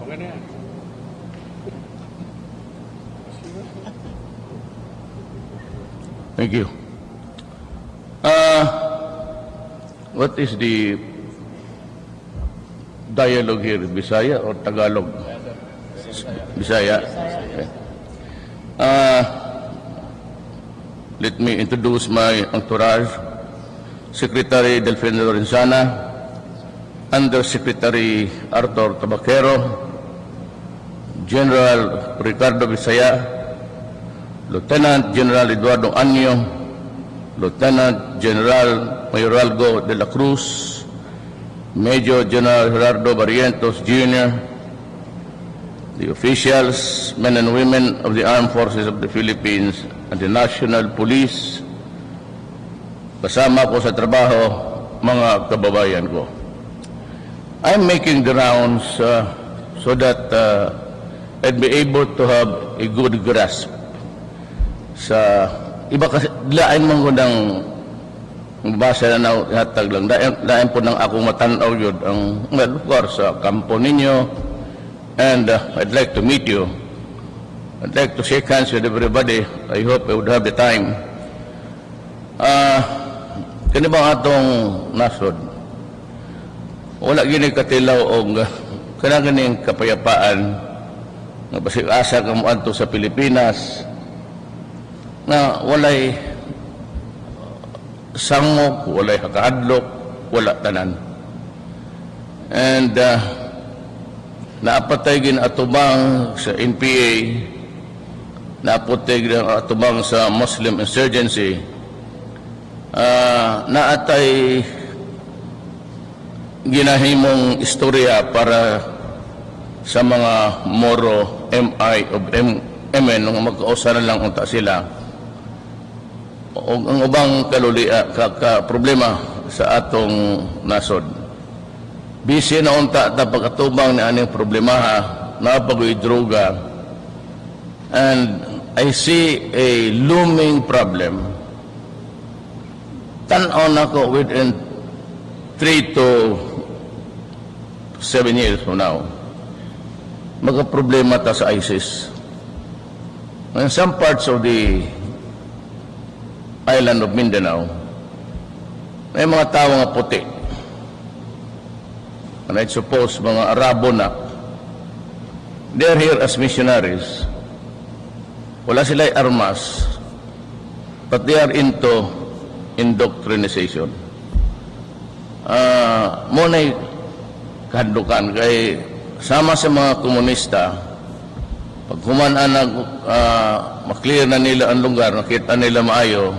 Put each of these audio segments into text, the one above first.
Okay na yan. Thank you. What is the dialogue here? Bisaya or Tagalog? Bisaya. Okay. Let me introduce my entourage. Secretary Delfino Lorenzana, Undersecretary Arthur Tabaquero, General Ricardo Bisaya, Lieutenant General Eduardo Anyo, Lieutenant General Mayoralgo de la Cruz, Major General Gerardo Barrientos Jr., the officials, men and women of the Armed Forces of the Philippines and the National Police, kasama ko sa trabaho, mga kababayan ko. I'm making the rounds so that I'd be able to have a good grasp sa iba kasi lain man ko ng basa na hatag lang lain po ng ako matanaw yun ang well, of course sa kampo ninyo, and I'd like to meet you. I'd like to shake hands with everybody. I hope I would have the time. Kani ba atong nasod wala gini katilaw og kanang kapayapaan nga basig asa ka moadto sa Pilipinas na walay sangok, walay hakadlok, wala tanan. And naapatay gin atubang sa NPA, naapatay gin atubang sa Muslim insurgency, naatay ginahimong istorya para sa mga Moro, MI of MN nung magkausa na lang unta sila. O ang ubang problema sa atong nasod. Bisi na unta ta pagkatubang ni aning problema na pagoy droga. And I see a looming problem. Tan-aw na ko within 3 to 7 years from now. Magka-problema ta sa ISIS. In some parts of the island of Mindanao, may mga tao nga puti. And I suppose mga Arabo na. They're here as missionaries. Wala sila'y armas, but they are into indoctrination. Muna'y kahandukan kay sama sa mga komunista, pag humanaan maklear na nila ang lugar, nakita nila maayo,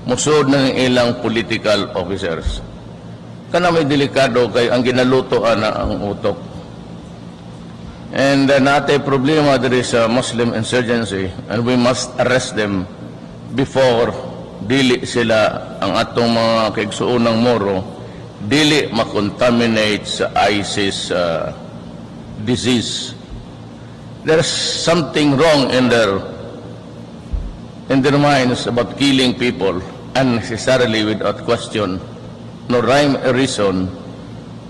musod na ng ilang political officers. Kana may delikado kay ang ginalutoan na ang utok. And natay problema there is a Muslim insurgency and we must arrest them before dili sila ang atong mga kaigsuunang Moro dili makontaminate sa ISIS disease. There's something wrong in their minds about killing people unnecessarily without question, no rhyme or reason.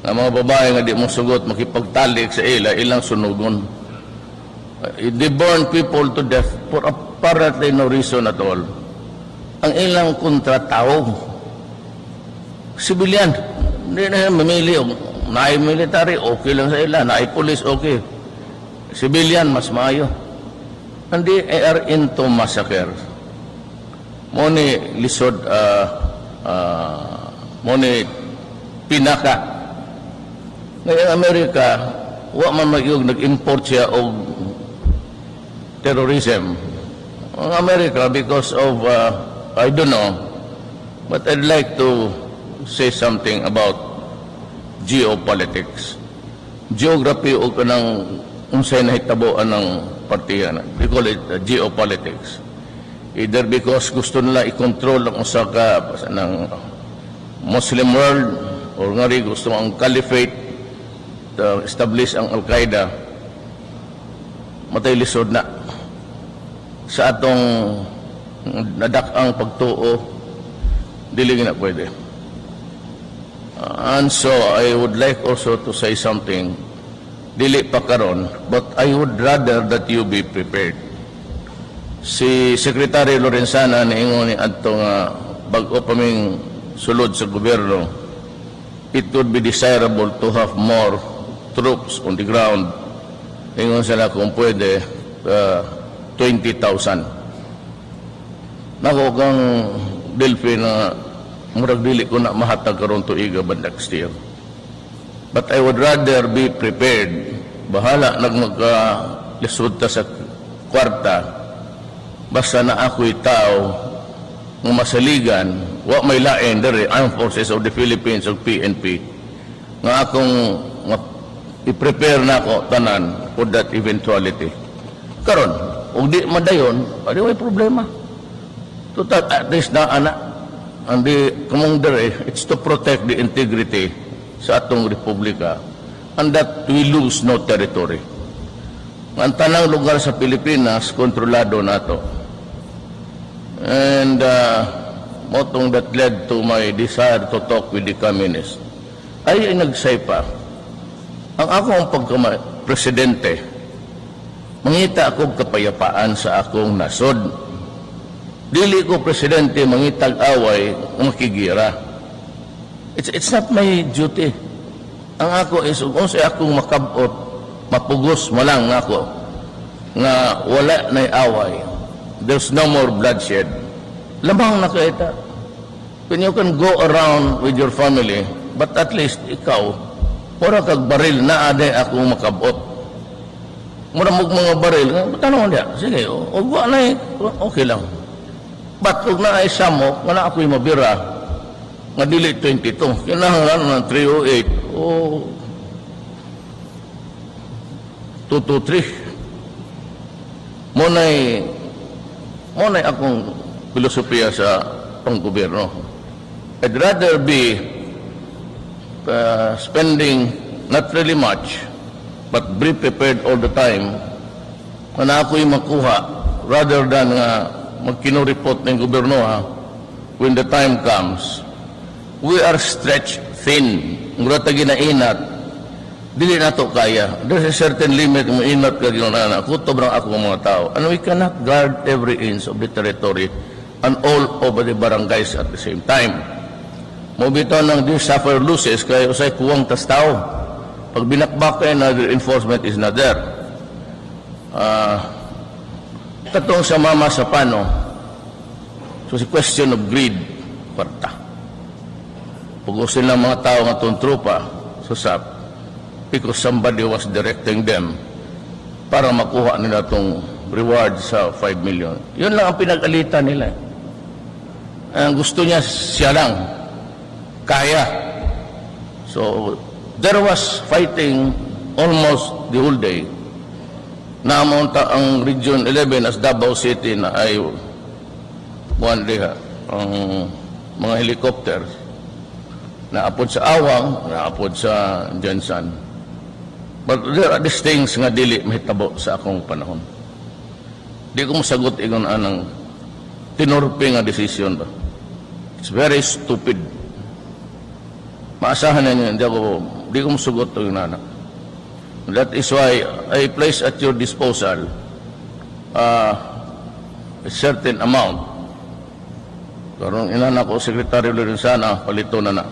Ang mga babae nga di mo sugot makipagtalik sa ilang sunugon. They burn people to death for apparently no reason at all. Ang ilang kontratao, civilian, hindi na mamili. Naay military, okay lang sa ila. Naay police, okay. Civilian, mas maayo. And they are into massacre. Moni lisod, moni pinaka. Ngayon, Amerika, wa man magyug nag-import siya og terrorism. Ang Amerika, because of, I don't know, but I'd like to say something about geopolitics. Geography o kanang unsay nahitaboan ng partiya. We call it geopolitics. Either because gusto nila i-control ang usa ka ng Muslim world or nga rin gusto ang caliphate to establish ang Al-Qaeda. Matay lisod na sa atong nadak-ang pagtuo dili na pwede. And so I would like also to say something. dili pa karon, but I would rather that you be prepared. Si Secretary Lorenzana niingon ni adto nga bag-o pa ming sulod sa gobyerno, it would be desirable to have more troops on the ground. Ingon sila kung pwede 20,000. Nako kang Delphi na murag dili ko na mahatag karon tuiga ba next year. But I would rather be prepared. Bahala nagmaglisod ta sa kwarta basta na ako'y tao ng masaligan, wa may lain dere Armed Forces of the Philippines o PNP nga akong i-prepare na ako tanan for that eventuality. Karon, ug di madayon, adi way problema. Total, at least na anak, ang di kamong dere, it's to protect the integrity sa atong republika and that we lose no territory. Ang tanang lugar sa Pilipinas, kontrolado nato. And motong that led to my desire to talk with the communists ay nagsay pa. Ang akong pagka-presidente, mangita akong kapayapaan sa akong nasod. Dili ko presidente mangitag away makigira. It's not my duty. Ang ako is kung sa akong makabot, mapugos mo lang ako nga wala na away. There's no more bloodshed. Lamang na kaita. When you can go around with your family, but at least ikaw, mura kag baril na ade akong makabot. Mura mo mga baril, tanong niya, sige, ugwa na okay lang. But kung na ay samok, wala ako'y mabira, nga dili 22, kinahanglan ng 308 o 223. Muna'y akong filosofiya sa panggobyerno. I'd rather be spending not really much, but be prepared all the time, na ako'y makuha, rather than magkino-report ng gobyerno when the time comes. We are stretched thin. Ngurata ginainat, dili na to kaya. There's a certain limit mo inat ka ginunana. Kutob ng ako mga tao. And we cannot guard every inch of the territory and all over the barangays at the same time. Mobito ng this suffer losses kaya usay kuwang tas tao. Pag binakbak kayo na the enforcement is not there. Katong sa mama sa pano, so it's a question of greed, kwarta. Pugusin ng mga tao nga itong trupa sa SAP because somebody was directing them para makuha nila itong reward sa 5 million. Yun lang ang pinag-alitan nila. Ang gusto niya siya lang. Kaya. So, there was fighting almost the whole day. Naamunta ang Region 11 as Davao City na ay one day ang mga helicopters naapod sa Awang, naapod sa Jensan. But there are these things nga dili mahitabo sa akong panahon. Di ko masagot ingon anang tinurpi nga desisyon ba. It's very stupid. Maasahan na niyo, di ko masagot ito yung anak. That is why I place at your disposal a certain amount. Karong inanak ko, Secretary Lorenzana, palito na na.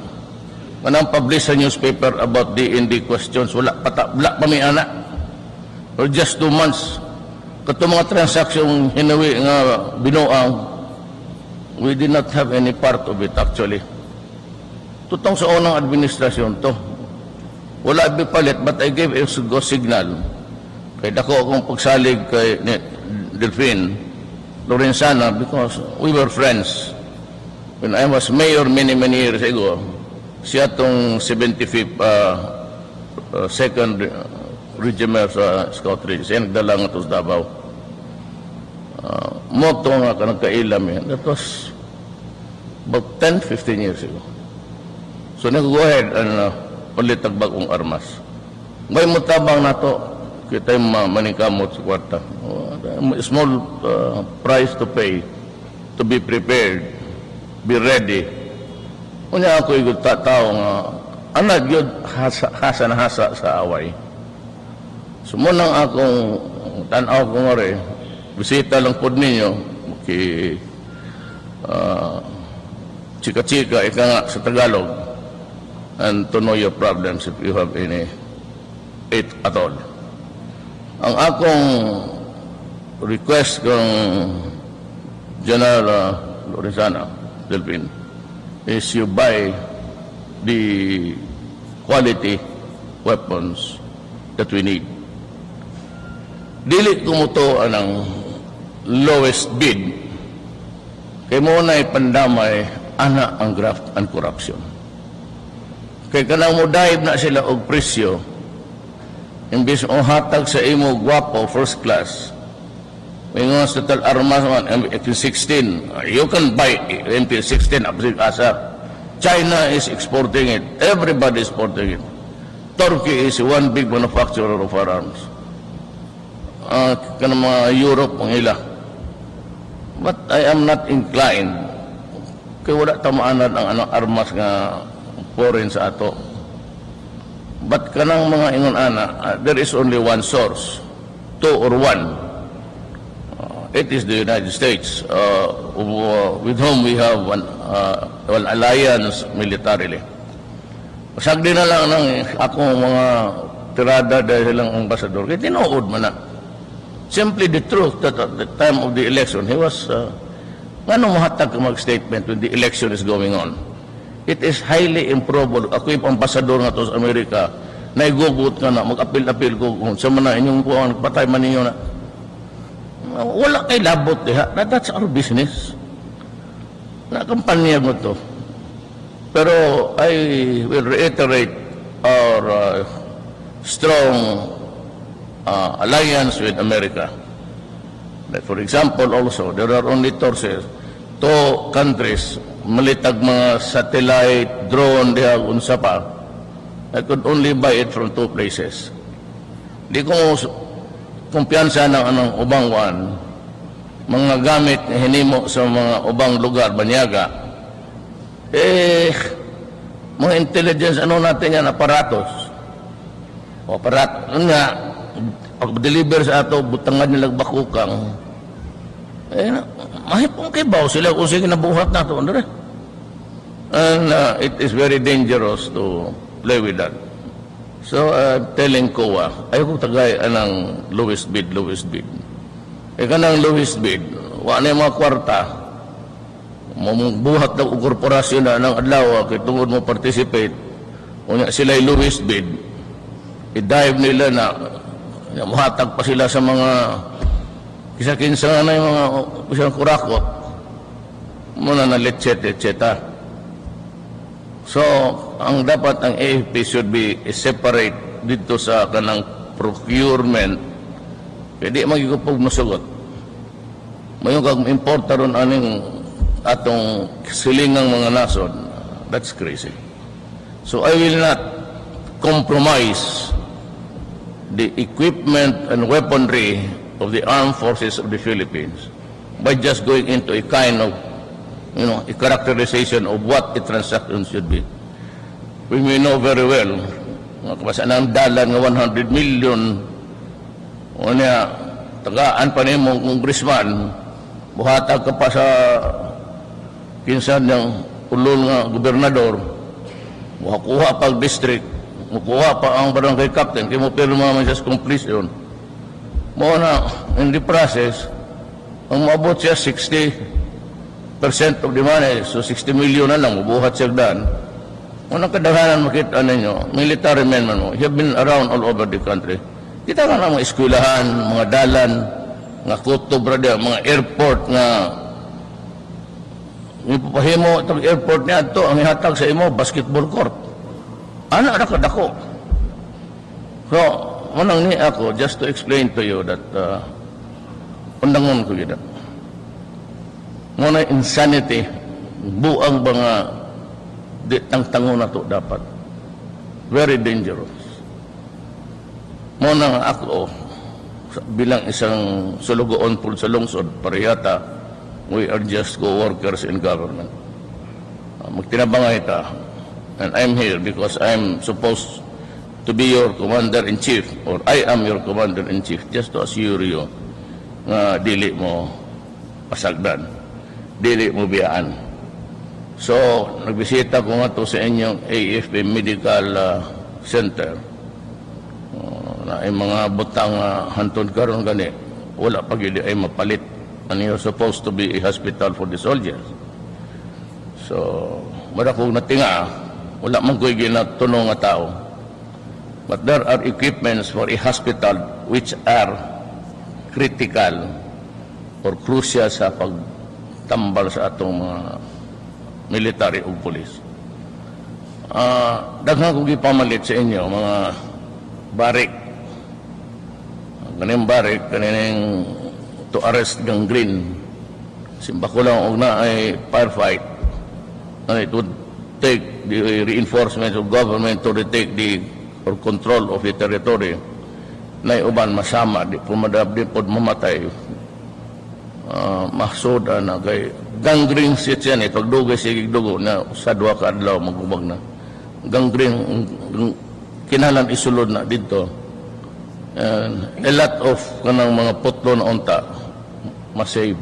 Manang publish sa newspaper about D&D questions, wala pa may anak. For just 2 months. Kato mga transaksyon hinawi nga binuang, we did not have any part of it actually. Tutong sa unang administrasyon to. Wala bipalit, but I gave a go signal. Kaya dako akong pagsalig kay Delphine Lorenzana because we were friends. When I was mayor many years ago, siya itong 75th second regiment sa Scout Ridge. Siya nagdala nga ito sa Davao. Moto nga ka nagkailam yan. That was about 10-15 years ago. So nag-go ahead and ulit tagbag kong armas. May mutabang na ito, kita yung manikamot sa kwarta. Small price to pay to be prepared, be ready. Unya ako yung tao nga, anad yun hasa sa away. Sumunang akong tanaw ko nga rin, bisita lang po ninyo, chika-chika, ika nga sa Tagalog, and to know your problems if you have any, it at all. Ang akong request kong General Lorenzana, Delpin, is you buy the quality weapons that we need. Dili kumuto ang lowest bid, kay mo na ipandamay ana ang graft and corruption. Kay kanang mo dive na sila og presyo, imbis o hatag sa imo gwapo first class, may mga total armas man MP16, you can buy MP16 asa. China is exporting it, everybody is exporting it. Turkey is one big manufacturer of firearms. Kanang mga Europe ang ila. But I am not inclined kay wala tamaan ang armas nga foreign sa ato. But kanang mga ingon ana, there is only one source, two or one. It is the United States, with whom we have one alliance militarily. Sagdi na lang ng akong mga tirada dahil silang ambasador, kaya tinuod man na. Simply the truth that at the time of the election, he was, ano mahatag ka mag-statement when the election is going on? It is highly improbable. Ako yung ambasador nga to sa Amerika, na igugot ka na, mag-apil-apil ko kung sa mana inyong kuwan, patay man ninyo na. Wala kay labot diha. That's our business. Nakampanya mo to. Pero I will reiterate our strong alliance with America. Like for example, also, there are only two countries, malitag mga satellite, drone, diha, unsa pa. I could only buy it from two places. Di ko kumpiyansa ng anong ubang mga gamit na hinimo sa mga ubang lugar, banyaga, mga intelligence, natin yan, aparatos. Nga, pag-deliver sa ato, butangan nilang bakukang, mahipong kibaw sila kung sige nabuhat na ito. And it is very dangerous to play with that. So, telling COA, ayaw ko tagay anang lowest bid. Kanang lowest bid, wala na yung mga kwarta, buhat ng korporasyon na ng adlaw, kaya tungod mo participate, kung sila yung lowest bid, i-dive nila na, muhatag pa sila sa mga, kisa-kinsa na yung mga isang kurakot, muna na letset. So, ang dapat ang AFP should be separate dito sa kanang procurement. Pwede magigupog masugot. Mayroon kang importa ron aning atong silingang mga nasod. That's crazy. So, I will not compromise the equipment and weaponry of the armed forces of the Philippines by just going into a kind of a characterization of what the transaction should be. We may know very well, kabasan ang dalan ng 100 million, tagaan pa niyo mong congressman, buhatag ka pa sa kinsan ng ulol nga gobernador, kuha pag district, kuha pa ang barangay captain, kaya mo pirma man siya sa completion. Mo na, in the process, ang maabot siya 60% of the money, so 60 million na lang, mabuhat siya daan. Unang kadaghanan makita ninyo, military men man mo, have been around all over the country. Kita ka na mga eskwelahan, mga dalan, mga kutob, mga airport nga ipapahimo itong airport niya ito, ang ihatag sa imo, basketball court. Ano na kadako? So, manang ni ako, just to explain to you that undangon ko yun. Muna insanity, buang mga tangtango na to dapat. Very dangerous. Muna ako, bilang isang sulugoon po sa lungsod, parehata, we are just co-workers in government. Magtinabangay ta, and I'm here because I'm supposed to be your commander-in-chief, or I am your commander-in-chief, just to assure you nga dili mo pasagdan, dili mo biyaan. So, nagbisita ko nga to sa inyong AFP Medical Center. Na ay mga butang hantod karon gani, wala pa gid ay mapalit. And you're supposed to be a hospital for the soldiers. So, mara kong natinga, wala man ko'y ginatulong nga tao. But there are equipments for a hospital which are critical or crucial sa pagtambal sa atong mga military o police. Daghang kong ipamalit sa inyo, mga barik. Kaning barik, kaning to arrest gangrene. Simba ko lang og na ay firefight. And it would take the reinforcement of government to retake the or control of the territory. Na uban masama, di pumadab, di pod mamatay. Mahsoda na kay gangrene sit yan, pagdugay sigig dugo na sa duwa ka adlaw magubag na. Gangrene, kinalan isulod na dito. And a lot of kanang mga putlo na unta masave.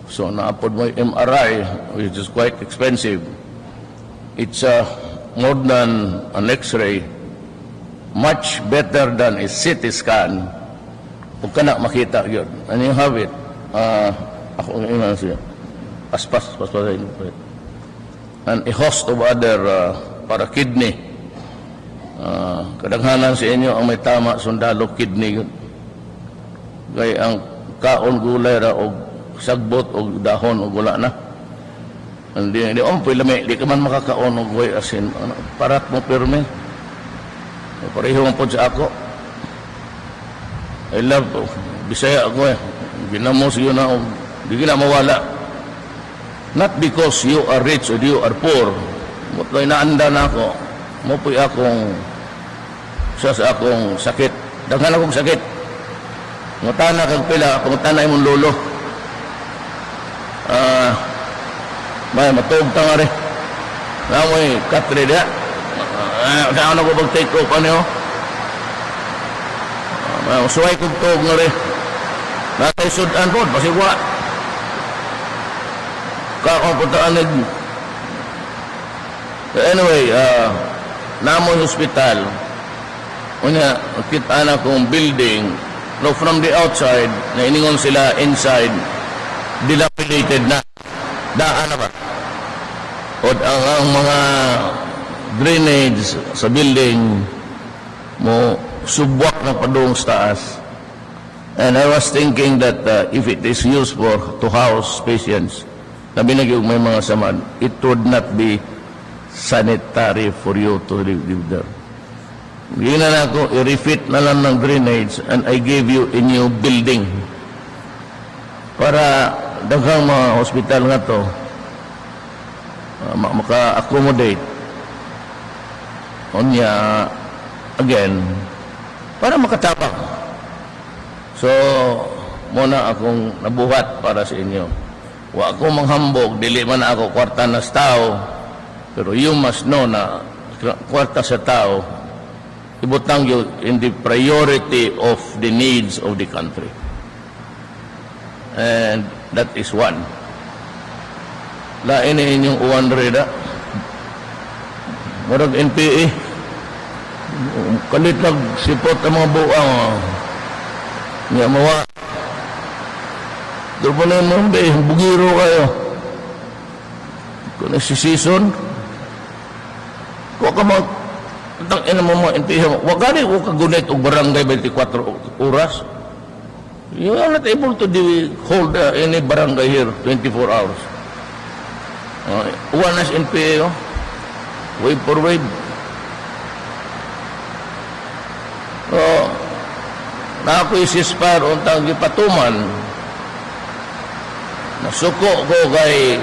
So naapod mo yung MRI, which is quite expensive. It's more than an X-ray, much better than a CT scan. Huwag ka na makita yun. And you have it. Ako ang iman siya. Paspas. And a host of other para kidney. Kadaghanan sa inyo ang may tama sundalo kidney yun. Kaya ang kaon gulay ra o sagbot o dahon o gula na. Hindi ompoy lami, di ka man makakaon o guay asin. Parat mo pirme. Pareho mo po sa ako. I love Bisaya ako eh. Ginamos yun na o di ka na mawala. Not because you are rich or you are poor. Mutloy naanda na ako. Mupoy akong sa akong sakit. Daghan akong sakit. Ngutana kag pila, pangutana imong lolo. May matog ta nga rin. Namoy katre dia. Saan ako mag-take off ano? Suway kong tog nga rin. Natay sudan po, pasigwa. Kakong putaan anyway, Namoy Hospital. Una, kita na kong building. No, from the outside, na iningon sila inside, dilapidated na. Daan na ba? O ang mga drainage sa building mo subwak na padung sa taas. And I was thinking that if it is used to house patients, na binagay may mga samad, it would not be sanitary for you to live there. Gina na ako, i-refit na lang ng drainage and I gave you a new building para daghang mga hospital nga to maka-accommodate onya again para makatapak. So muna akong nabuhat para sa inyo. Wa ako manghambog, dili man ako kwarta na sa tao, pero you must know na kwarta sa tao ibutang yun in the priority of the needs of the country. And that is one. Lain inyong uwan reda. Marag NPA. Kalit nagsipot ang mga buang. Nga mawa. Doon po na yun, bugiro kayo. Kung nagsisison, kung ka mga tang ina mo mga NPA, wag gani ko kagunit og barangay 24 oras. You are not able to hold any barangay here 24 hours. One as NPA, wave for wave. Na ako'y sispar untang gipatuman. Nasuko ko kay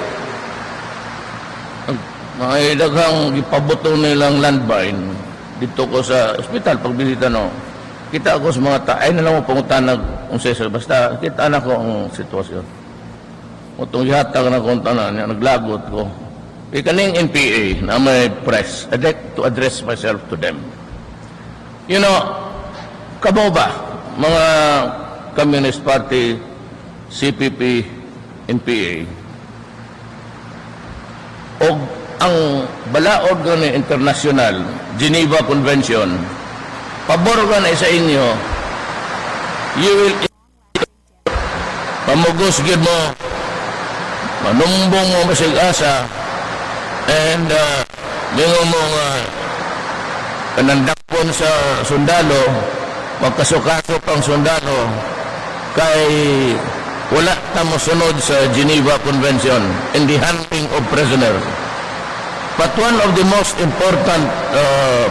mga daghang gipabuto nilang landmine dito ko sa ospital pagbisita no. Kita ako sa mga ay na lang mo pangutanag unsay basta kita na ko ang sitwasyon. Utong gihatag na kung tanan niya naglagot ko. Kaning NPA na may press, I'd like to address myself to them. You know, kamo ba, mga Communist Party, CPP, NPA, o ang balaod ng international, Geneva Convention, pabor ka na sa inyo, you will pamugos gid mo, manumbong mo masig-asa, and lingo mo kanandakpon sa sundalo, magkasukaso pang sundalo, kay wala ta mo sunod sa Geneva Convention in the handling of prisoner. But one of the most important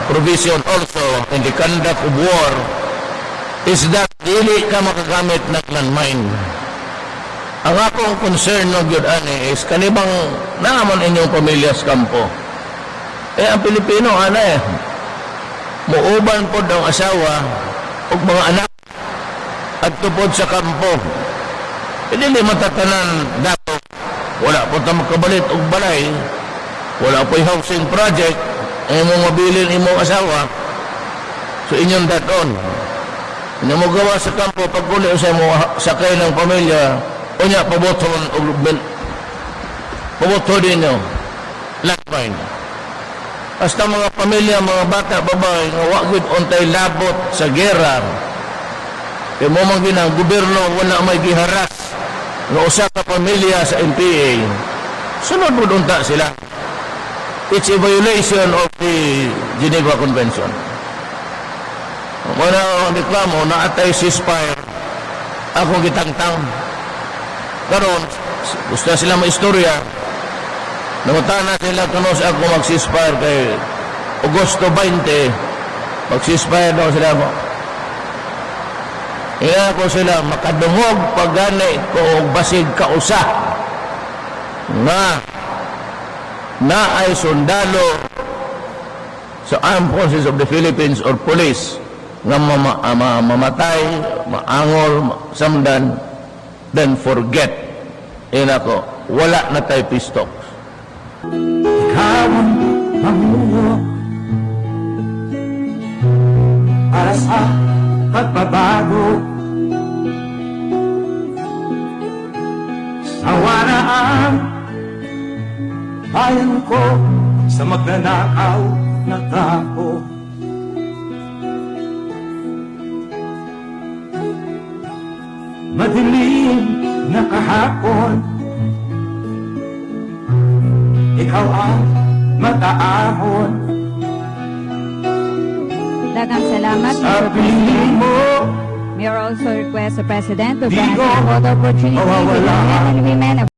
provision also in the conduct of war is that dili ka makagamit ng landmine. Ang akong concern no gyud ani is kanibang naamon inyong pamilya sa kampo. Ang Pilipino muuban pod ang asawa ug mga anak at tupod sa kampo. Dili matatanan dato. Wala po ta makabalit og balay. Wala po'y housing project, imong mabilin imong asawa, so inyong daton. Inyong mo gawa sa kampo, pagkuli sa mo sakay ng pamilya, o niya, paboton o paboto din nyo, landmine. Basta mga pamilya, mga bata, babae, nga wagid untay labot sa gera, kaya mo mang ginang gobyerno, wala may giharas, nga usa ka pamilya sa NPA, sunod mo dunta sila. It's a violation of the Geneva Convention. Muna ang reklamo na atay ceasefire, akong gitangtang. Karon, gusto sila maistorya. Namutana sila kung sa ako mag-ceasefire kay Agosto 20, mag-ceasefire daw sila mo. Iya ko sila makadungog pagganay ko basig kausa na ay sundalo sa Armed Forces of the Philippines or police nga mamatay, maangol, samdan, then forget. Ako, wala na tayo pistok. Ikaw ang pamuno para sa pagbabago. Sawa na ang bayan ko sa magnanakaw na tao. Madilim na kahapon, ikaw ang mataahon. Daghang salamat, Sa Mr. piling President. mo, We are also request the President to Di grant ko equal opportunity to mawawala men and women